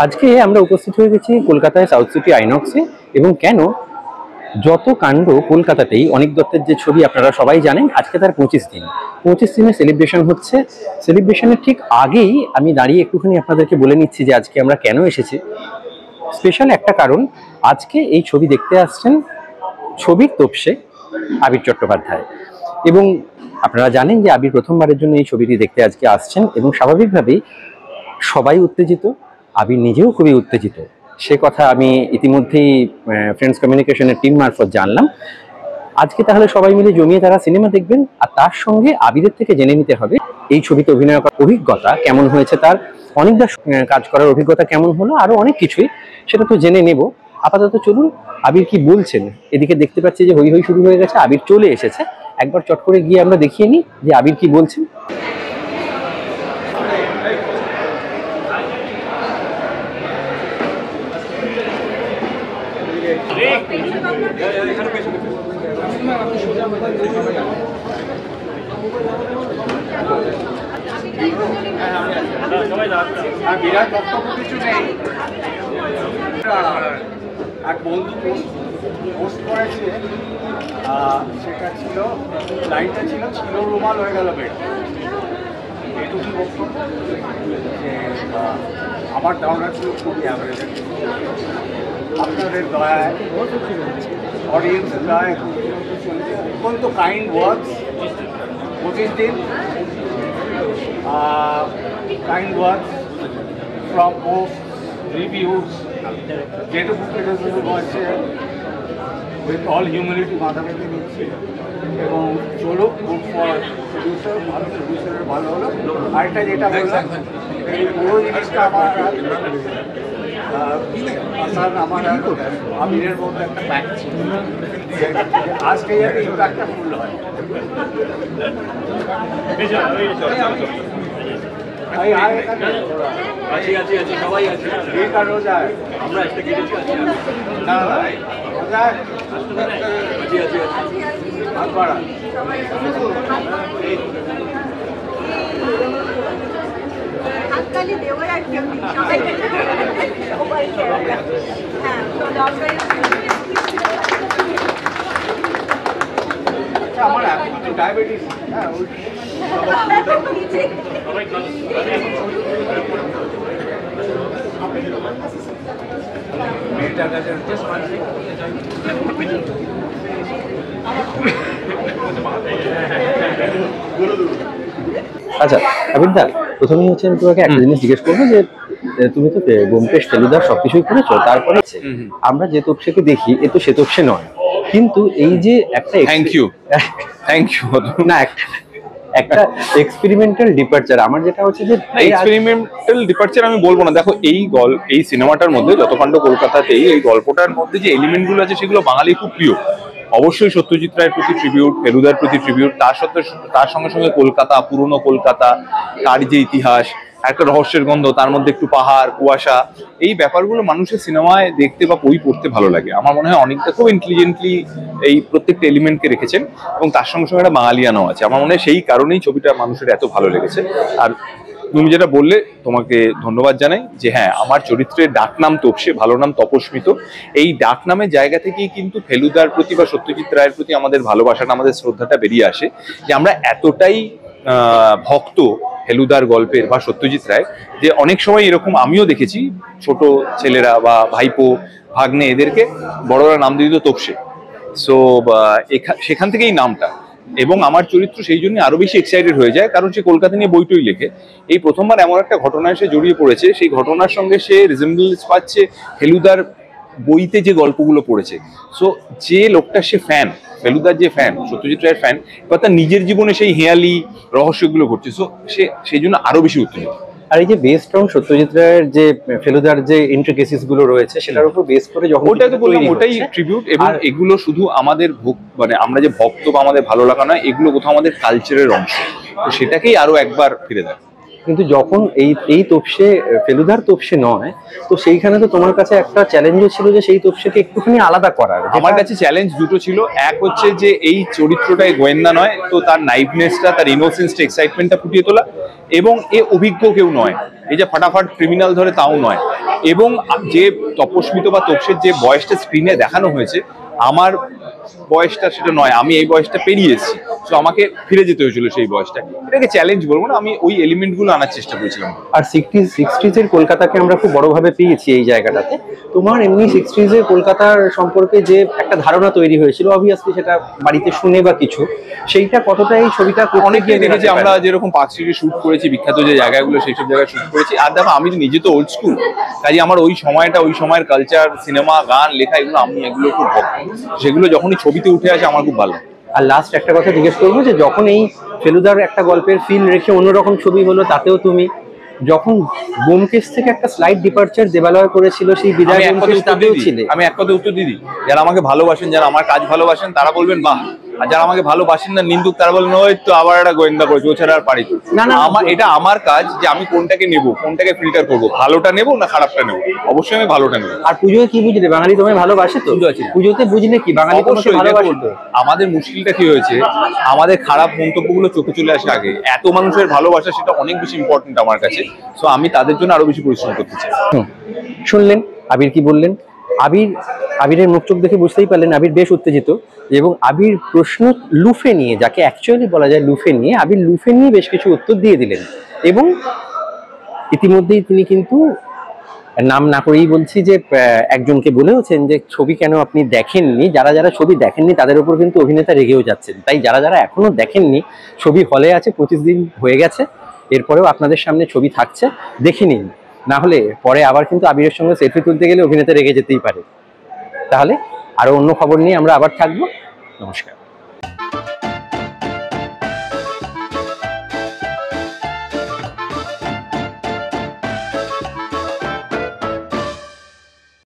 আজকে আমরা উপস্থিত হয়ে গেছি কলকাতায় সাউথ সিটি আইনক্সে। এবং কেন, যত কাণ্ড কলকাতাতেই। অনিক দত্তের যে ছবি আপনারা সবাই জানেন, আজকে তার 25 দিন। 25 দিনে সেলিব্রেশন হচ্ছে। সেলিব্রেশনের ঠিক আগেই আমি দাঁড়িয়ে একটুখানি আপনাদেরকে বলে নিচ্ছি যে আজকে আমরা কেন এসেছি। স্পেশাল একটা কারণ, আজকে এই ছবি দেখতে আসছেন ছবির তোপসে আবির চট্টোপাধ্যায়। এবং আপনারা জানেন যে আবির প্রথমবারের জন্য এই ছবিটি দেখতে আজকে আসছেন, এবং স্বাভাবিকভাবেই সবাই উত্তেজিত, আবির নিজেও খুবই উত্তেজিত। সে কথা আমি ইতিমধ্যেই ফ্রেন্ডস কমিউনিকেশনের টিম মারফত জানলাম। আজকে তাহলে সবাই মিলে জমিয়ে তারা সিনেমা দেখবেন, আর তার সঙ্গে আবিরের থেকে জেনে নিতে হবে এই ছবিতে অভিনয় করার অভিজ্ঞতা কেমন হয়েছে, তার অনেকটা কাজ করার অভিজ্ঞতা কেমন হলো, আরো অনেক কিছুই সেটা তো জেনে নেব। আপাতত চলুন আবির কি বলছেন। এদিকে দেখতে পাচ্ছি যে হই হই শুরু হয়ে গেছে, আবির চলে এসেছে। একবার চট করে গিয়ে আমরা দেখিয়ে নিই যে আবির কি বলছেন। বিরাট বক্তব্য কিছু নেই। এক বন্ধু পোস্ট করেছে, সেটা ছিল, লাইনটা ছিল রুমাল হয়ে গেল বেড। এটুকু বক্তব্য যে আমার ধারণা ছিল খুবই অ্যাভারেজ। আপনাদের দয়ায়, অডিয়েন্সের দয়ায় অত্যন্ত কাইন্ড ওয়ার্ডস, 25 দিন kind words from posts, reviews, যেটুকু criticism হচ্ছে with all humility মাথা পেতে নিচ্ছি। এবং চলুক, গুড ফর প্রডিউসার, ভালো প্রডিউসারের ভালো হলো। আরেকটা যেটা বললাম, এই পুরো জিনিসটা আমার আমার আমিরের মধ্যে একটা ফ্যাক্ট ছিল, আজকে যাতে ইম্প্যাক্টটা ফুল হয়। সবাই আছে, এই কারণে যায় আমরা একটা কেটেছি না হাততালি দেওয়ার আর কেউ নেই, সবাই হ্যাঁ। আমার এখন তো ডায়াবেটিস, হ্যাঁ আচ্ছা আবিরদা, প্রথমেই হচ্ছে আমি তোমাকে একটা জিনিস জিজ্ঞেস করবো যে তুমি তো ব্যোমকেশ ফেলুদার সবকিছুই করেছো, তারপরে আমরা যে তোপসেকে দেখি এ তো সে তোপসে নয়, কিন্তু এই যে একটা থ্যাংক ইউ না একটা এক্সপেরিমেন্টাল ডিপারচার, আমার যেটা হচ্ছে যে এক্সপেরিমেন্টাল ডিপারচার আমি বলবো না। দেখো, এই সিনেমাটার মধ্যে যতকাণ্ড কলকাতাতেই এই গল্পটার মধ্যে যে এলিমেন্ট গুলো আছে সেগুলো বাঙালি খুব প্রিয়। অবশ্যই সত্যজিৎ রায়ের প্রতি ট্রিবিউট, ফেলুদার প্রতি ট্রিবিউট, তার সঙ্গে সঙ্গে কলকাতা, পুরনো কলকাতা, তার যে ইতিহাস, একটা রহস্যের গন্ধ, তার মধ্যে একটু পাহাড়, কুয়াশা, এই ব্যাপারগুলো মানুষের সিনেমায় দেখতে বা বই পড়তে ভালো লাগে। আমার মনে হয় অনেকটা খুব ইন্টেলিজেন্টলি এই প্রত্যেকটা এলিমেন্টকে রেখেছেন, এবং তার সঙ্গে সঙ্গে একটা বাঙালিয়ানো আছে। আমার মনে হয় সেই কারণেই ছবিটা মানুষের এত ভালো লেগেছে। আর তুমি যেটা বললে, তোমাকে ধন্যবাদ জানাই যে হ্যাঁ, আমার চরিত্রের ডাকনাম তোপসে, ভালো নাম তপস্মিত। এই ডাকনামের জায়গা থেকেই কিন্তু ফেলুদার প্রতি বা সত্যজিৎ রায়ের প্রতি আমাদের ভালোবাসাটা, আমাদের শ্রদ্ধাটা বেরিয়ে আসে, যে আমরা এতটাই ভক্ত ফেলুদার গল্পের বা সত্যজিৎ রায়, যে অনেক সময় এরকম আমিও দেখেছি, ছোট ছেলেরা বা ভাইপো, ভাগ্নে, এদেরকে বড়রা নাম দিয়ে দিত তোপসে। সো সেখান থেকেই নামটা। এবং আমার চরিত্র সেই জন্য আরো বেশি এক্সাইটেড হয়ে যায়, কারণ সে কলকাতা নিয়ে বইটই লেখে। এই প্রথমবার এমন একটা ঘটনায় সে জড়িয়ে পড়েছে, সেই ঘটনার সঙ্গে সে রিজেম্বলেন্স পাচ্ছে ফেলুদার বইতে যে গল্পগুলো পড়েছে। সো যে লোকটা সে ফ্যান, ফেলুদার যে ফ্যান, সত্যজিৎ রায়ের ফ্যান, এবার তার নিজের জীবনে সেই হেয়ালি রহস্যগুলো ঘটছে। সো সে সেই জন্য আরো বেশি উত্তেজিত। আর এই যে বেসড অন সত্যজিৎ রায়ের যে ফেলুদার যে ইন্ট্রিকেসিস গুলো রয়েছে, সেটার উপর বেস করে যখন ওটাই তো বললাম, ওটাই ট্রিবিউট। এবং এগুলো শুধু আমাদের মানে আমরা যে ভক্ত বা আমাদের ভালো লাগা নয়, এগুলো কোথাও আমাদের কালচারের অংশ। তো সেটাকেই আরো একবার ফিরে দেয়। কিন্তু যখন এই তোপসে ফেলুদার তোপসে নয়, তো সেইখানে তো তোমার কাছে একটা চ্যালেঞ্জও ছিল যে সেই তোপসেকে একটুখানি আলাদা করার। আমার কাছে চ্যালেঞ্জ দুটো ছিল। এক হচ্ছে যে এই চরিত্রটাই গোয়েন্দা নয়, তো তার নাইভনেসটা, তার ইনোসেন্সটা, এক্সাইটমেন্টটা ফুটিয়ে তোলা, এবং এ অভিজ্ঞ কেউ নয়, এই যে ফাটাফাট ক্রিমিনাল ধরে তাও নয়, এবং যে তপস্মিত বা তোপসের যে বয়সটা স্ক্রিনে দেখানো হয়েছে, আমার বয়সটা সেটা নয়, আমি এই বয়সটা পেরিয়ে এসেছি, তো আমাকে ফিরে যেতে হয়েছিল সেই বয়সটা। এটাকে চ্যালেঞ্জ বলবো না, আমি ওই এলিমেন্টগুলো আনার চেষ্টা করেছিলাম। আর সিক্সটিজের কলকাতাকে আমরা খুব বড়ভাবে পেয়েছি এই জায়গাটাতে। তোমার এমনি সিক্সটিজের কলকাতার সম্পর্কে যে একটা ধারণা তৈরি হয়েছিল, অবভিয়াসলি সেটা বাড়িতে শুনে বা কিছু, সেইটা কতটা এই ছবিটা অনেকেই দেখেছি আমরা যেরকম পার্ক স্ট্রিটে শুট করেছি, বিখ্যাত যে জায়গাগুলো সেই সব জায়গায় শুট করেছি। আর দেখো, আমি নিজে তো ওল্ড স্কুল, কাজে আমার ওই সময়টা, ওই সময়ের কালচার, সিনেমা, গান, লেখা, এগুলো আমি এগুলো খুব ভক্ত। সেগুলো যখনই ছবিতে উঠে আসে আমার খুব ভালো লাগে। আর লাস্ট একটা কথা জিজ্ঞেস করবো, যে যখন এই ফেলুদার একটা গল্পের ফিল রেখে অন্যরকম ছবি হলো, তাতেও তুমি যখন ব্যোমকেশ থেকে একটা স্লাইড ডিপার্চার দেবালয় করেছিল, সেই বিদায় তাতেও ছিলে। আমি এক কথা উত্তর দিদি, যারা আমাকে ভালোবাসেন, যারা আমার কাজ ভালোবাসেন, তারা বলবেন বাহ, আর যারা আমাকে ভালোবাসেন না, নিন্দুক, তারা বলবেন ওই তো আবার একটা গোয়েন্দা করেছে, ও ছাড়া আর পারি না। না, আমার এটা আমার কাজ যে আমি কোনটাকে নেবো, কোনটাকে ফিল্টার করবো, ভালোটা নেবো না খারাপটা নেবো। অবশ্যই আমি ভালোটা নেবো। আর পুজোয় কি বুঝলে, বাঙালি তোমায় ভালোবাসে তো? পুজোতে বুঝলে কি বাঙালি তোমাকে ভালোবাসে তো? আমাদের মুশকিলটা কি হয়েছে, আমাদের খারাপ মন্তব্যগুলো চোখে চলে আসে আগে। এত মানুষের ভালোবাসা, সেটা অনেক বেশি ইম্পর্টেন্ট আমার কাছে। সো আমি তাদের জন্য আরো বেশি পরিশ্রম করতে চাই। শুনলেন আবির কি বললেন? আবিরের মুখ চোখ দেখে বুঝতেই পারলেন আবির বেশ উত্তেজিত, এবং আবির প্রশ্ন লুফে নিয়ে, যাকে অ্যাকচুয়ালি বলা যায় লুফে নিয়ে, আবির লুফে নিয়ে বেশ কিছু উত্তর দিয়ে দিলেন। এবং ইতিমধ্যেই তিনি কিন্তু নাম না করেই বলছি যে একজনকে বলেওছেন যে ছবি কেন আপনি দেখেননি। যারা যারা ছবি দেখেননি তাদের উপর কিন্তু অভিনেতা রেগেও যাচ্ছেন। তাই যারা যারা এখনো দেখেননি, ছবি হলে আছে, 25 দিন হয়ে গেছে, এরপরেও আপনাদের সামনে ছবি থাকছে, দেখে নিন। না হলে পরে আবার কিন্তু আবিরের সঙ্গে সেলফি তুলতে গেলে অভিনেতা রেগে যেতেই পারে। তাহলে আরো অন্য খবর নিয়ে আমরা আবার থাকবো। নমস্কার।